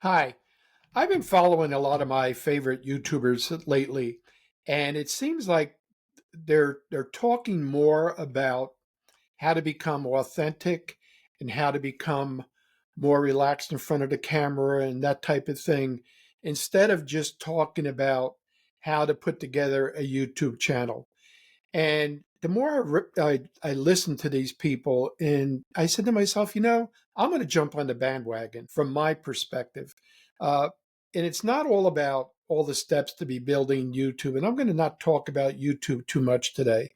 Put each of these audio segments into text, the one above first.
Hi, I've been following a lot of my favorite YouTubers lately, and it seems like they're talking more about how to become authentic and how to become more relaxed in front of the camera and that type of thing, instead of just talking about how to put together a YouTube channel. And the more I listened to these people, and I said to myself, I'm going to jump on the bandwagon from my perspective. Uh, and it's not all about all the steps to be building YouTube. And I'm going to not talk about YouTube too much today.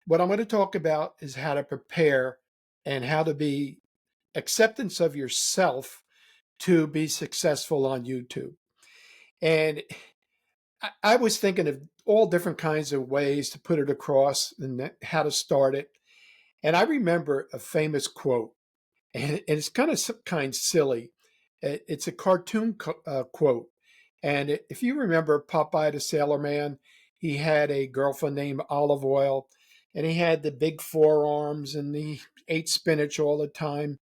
What I'm going to talk about is how to prepare and how to be acceptance of yourself to be successful on YouTube. And I was thinking of all different kinds of ways to put it across and how to start it. And I remember a famous quote, and it's kind of silly. It's a cartoon quote. And if you remember Popeye the Sailor Man, he had a girlfriend named Olive Oil, and he had the big forearms, and he ate spinach all the time.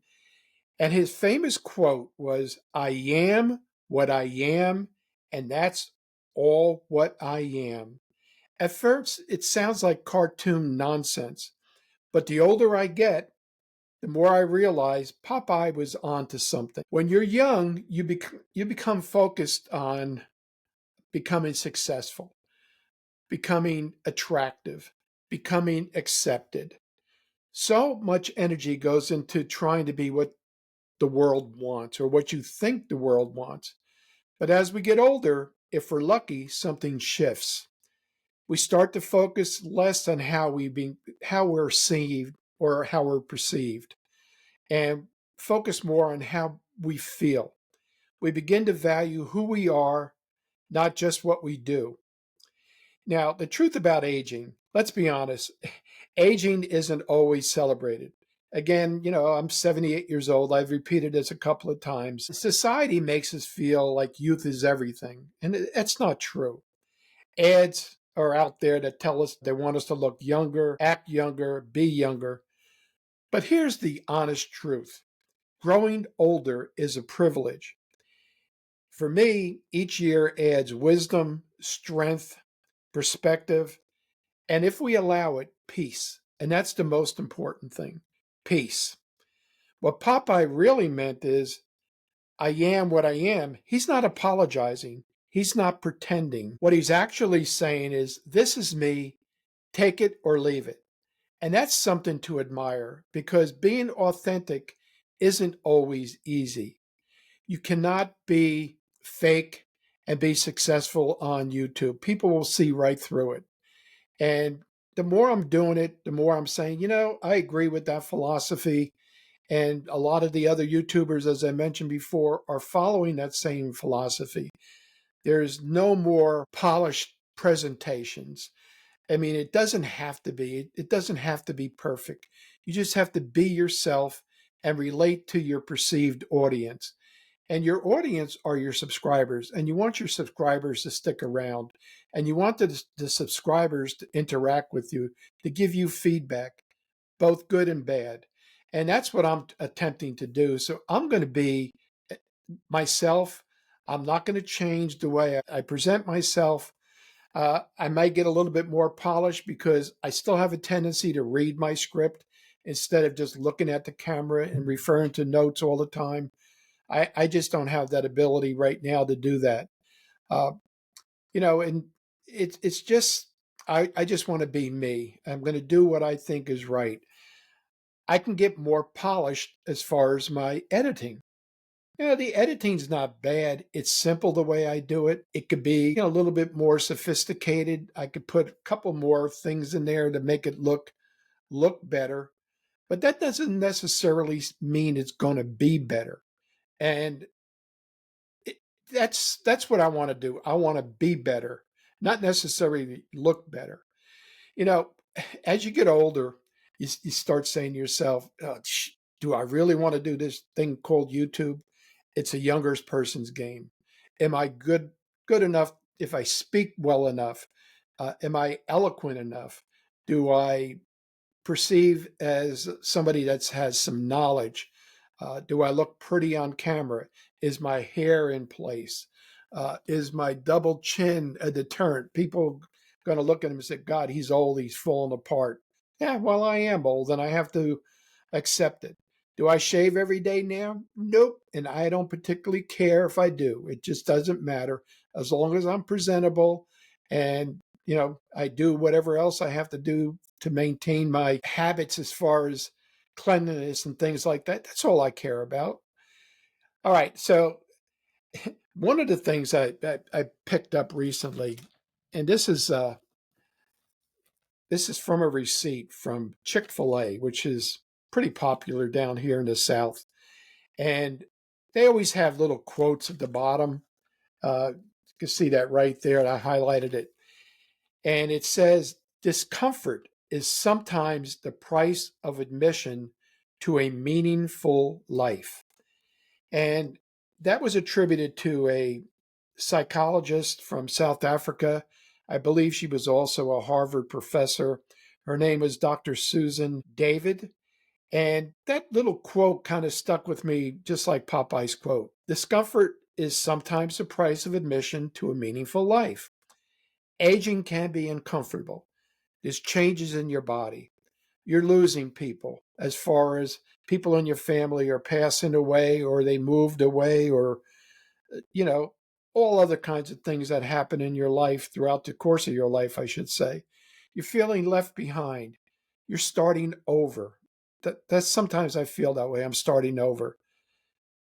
And his famous quote was, I am what I am, and that's all what I am. At first, it sounds like cartoon nonsense, but the older I get, the more I realize Popeye was onto something. When you're young, you become focused on becoming successful, becoming attractive, becoming accepted. So much energy goes into trying to be what the world wants or what you think the world wants. But as we get older, if we're lucky, something shifts. We start to focus less on how we're seen or how we're perceived, and focus more on how we feel. We begin to value who we are, not just what we do. Now, the truth about aging, let's be honest, aging isn't always celebrated. Again, I'm 78 years old. I've repeated this a couple of times. Society makes us feel like youth is everything, and that's not true. Ads are out there that tell us they want us to look younger, act younger, be younger. But here's the honest truth: growing older is a privilege. For me, each year adds wisdom, strength, perspective, and if we allow it, peace. And that's the most important thing: peace. What Popeye really meant is, I am what I am. He's not apologizing, he's not pretending. What he's actually saying is, this is me, take it or leave it. And that's something to admire, because being authentic isn't always easy. You cannot be fake and be successful on YouTube. People will see right through it. And the more I'm doing it, the more I'm saying, I agree with that philosophy. And a lot of the other YouTubers, as I mentioned before, are following that same philosophy. There's no more polished presentations. I mean, it doesn't have to be. It doesn't have to be perfect. You just have to be yourself and relate to your perceived audience. And your audience are your subscribers, and you want your subscribers to stick around, and you want the subscribers to interact with you, to give you feedback, both good and bad. And that's what I'm attempting to do. So I'm going to be myself. I'm not going to change the way I present myself. I might get a little bit more polished because I still have a tendency to read my script instead of just looking at the camera and referring to notes all the time. I just don't have that ability right now to do that. Uh, and it's just, I just want to be me. I'm going to do what I think is right. I can get more polished as far as my editing. The editing's not bad. It's simple the way I do it. It could be, a little bit more sophisticated. I could put a couple more things in there to make it look better. But that doesn't necessarily mean it's going to be better. And it, that's what I want to do. I want to be better, not necessarily look better. You know, as you get older, you start saying to yourself, "Do I really want to do this thing called YouTube? It's a younger person's game. Am I good enough? If I speak well enough, am I eloquent enough? Do I perceive as somebody that has some knowledge? Do I look pretty on camera? Is my hair in place? Is my double chin a deterrent? People going to look at him and say, God, he's old, he's falling apart. Yeah, well, I am old and I have to accept it. Do I shave every day now? Nope. And I don't particularly care if I do. It just doesn't matter as long as I'm presentable and, I do whatever else I have to do to maintain my habits as far as cleanliness and things like that. That's all I care about. All right. So one of the things I picked up recently, and this is from a receipt from Chick-fil-A, which is pretty popular down here in the South. And they always have little quotes at the bottom. You can see that right there. And I highlighted it. And it says, discomfort is sometimes the price of admission to a meaningful life. And that was attributed to a psychologist from South Africa. I believe she was also a Harvard professor. Her name was Dr. Susan David. And that little quote kind of stuck with me, just like Popeye's quote. Discomfort is sometimes the price of admission to a meaningful life. Aging can be uncomfortable. There's changes in your body. You're losing people as far as people in your family are passing away or they moved away or, you know, all other kinds of things that happen in your life throughout the course of your life, I should say. You're feeling left behind. You're starting over. That's sometimes I feel that way. I'm starting over.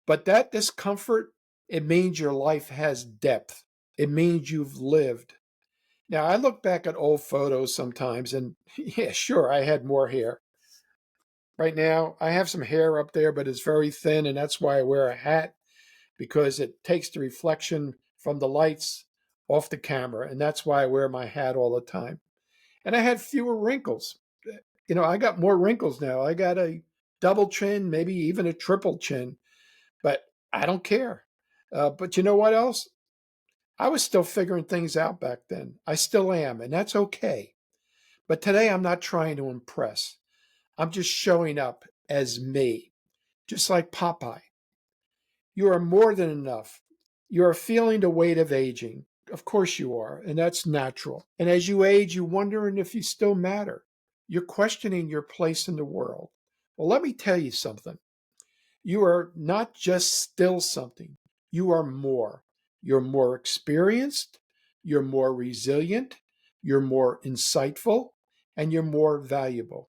But that discomfort, it means your life has depth. It means you've lived. Now, I look back at old photos sometimes and yeah, sure, I had more hair. Right now, I have some hair up there, but it's very thin, and that's why I wear a hat because it takes the reflection from the lights off the camera, and that's why I wear my hat all the time. And I had fewer wrinkles. I got more wrinkles now. I got a double chin, maybe even a triple chin, but I don't care. But you know what else? I was still figuring things out back then. I still am, and that's okay. But today I'm not trying to impress. I'm just showing up as me, just like Popeye. You are more than enough. You are feeling the weight of aging. Of course you are, and that's natural. And as you age, you're wondering if you still matter. You're questioning your place in the world. Well, let me tell you something. You are not just still something, you are more. You're more experienced, you're more resilient, you're more insightful, and you're more valuable.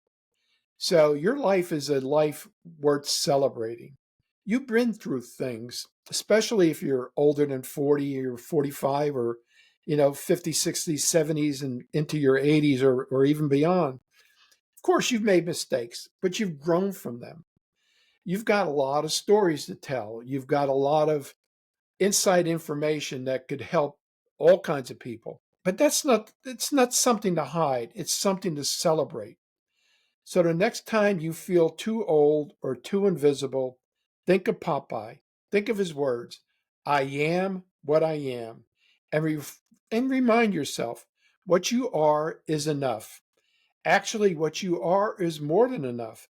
So your life is a life worth celebrating. You've been through things, especially if you're older than 40 or 45 or 50, 60s, 70s and into your 80s or even beyond. Of course, you've made mistakes, but you've grown from them. You've got a lot of stories to tell. You've got a lot of inside information that could help all kinds of people. But it's not something to hide. It's something to celebrate. So the next time you feel too old or too invisible, think of Popeye. Think of his words. I am what I am. And, and remind yourself, what you are is enough. Actually, what you are is more than enough.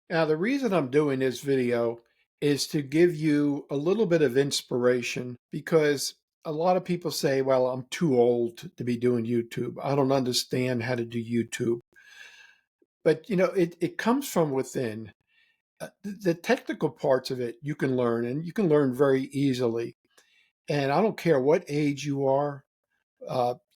Now, the reason I'm doing this video is to give you a little bit of inspiration because a lot of people say, well, I'm too old to be doing YouTube. I don't understand how to do YouTube. But, it comes from within. The technical parts of it you can learn, and you can learn very easily. And I don't care what age you are,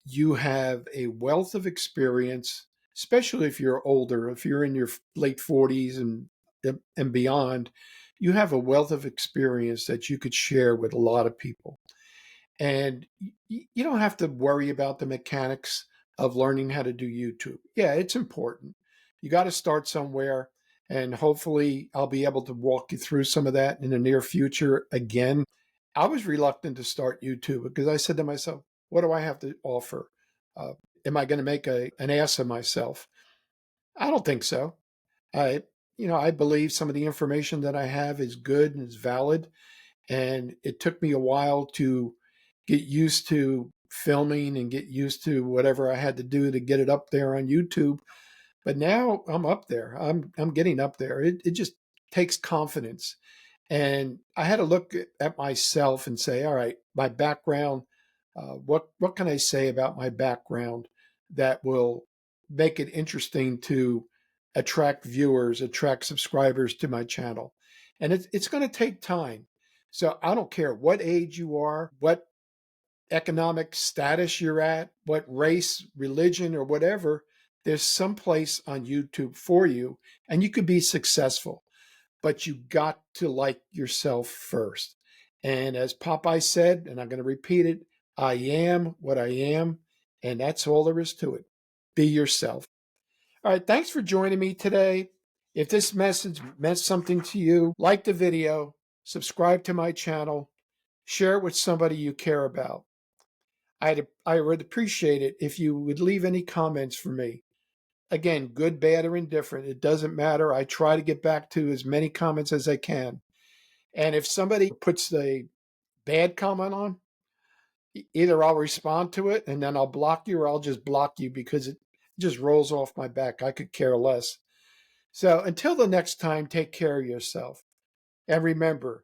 you have a wealth of experience, especially if you're older, if you're in your late 40s and beyond, you have a wealth of experience that you could share with a lot of people. And you don't have to worry about the mechanics of learning how to do YouTube. Yeah, it's important. You got to start somewhere. And hopefully, I'll be able to walk you through some of that in the near future again. I was reluctant to start YouTube because I said to myself, what do I have to offer? Uh, am I going to make an ass of myself? I don't think so. I believe some of the information that I have is good and is valid. And it took me a while to get used to filming and get used to whatever I had to do to get it up there on YouTube. But now I'm up there. I'm getting up there. It just takes confidence. And I had to look at myself and say, all right, my background, what can I say about my background that will make it interesting to attract viewers, attract subscribers to my channel? And it's going to take time. So I don't care what age you are, what economic status you're at, what race, religion, or whatever, there's some place on YouTube for you, and you could be successful. But you got to like yourself first. And as Popeye said, and I'm going to repeat it, I am what I am, and that's all there is to it. Be yourself. All right, thanks for joining me today. If this message meant something to you, like the video, subscribe to my channel, share it with somebody you care about. I would appreciate it if you would leave any comments for me. Again, good, bad, or indifferent, it doesn't matter. I try to get back to as many comments as I can. And if somebody puts a bad comment on, either I'll respond to it and then I'll block you, or I'll just block you because it just rolls off my back. I could care less. So until the next time, take care of yourself. And remember,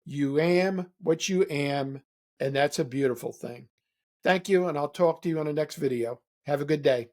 you am what you am, and that's a beautiful thing. Thank you, and I'll talk to you on the next video. Have a good day.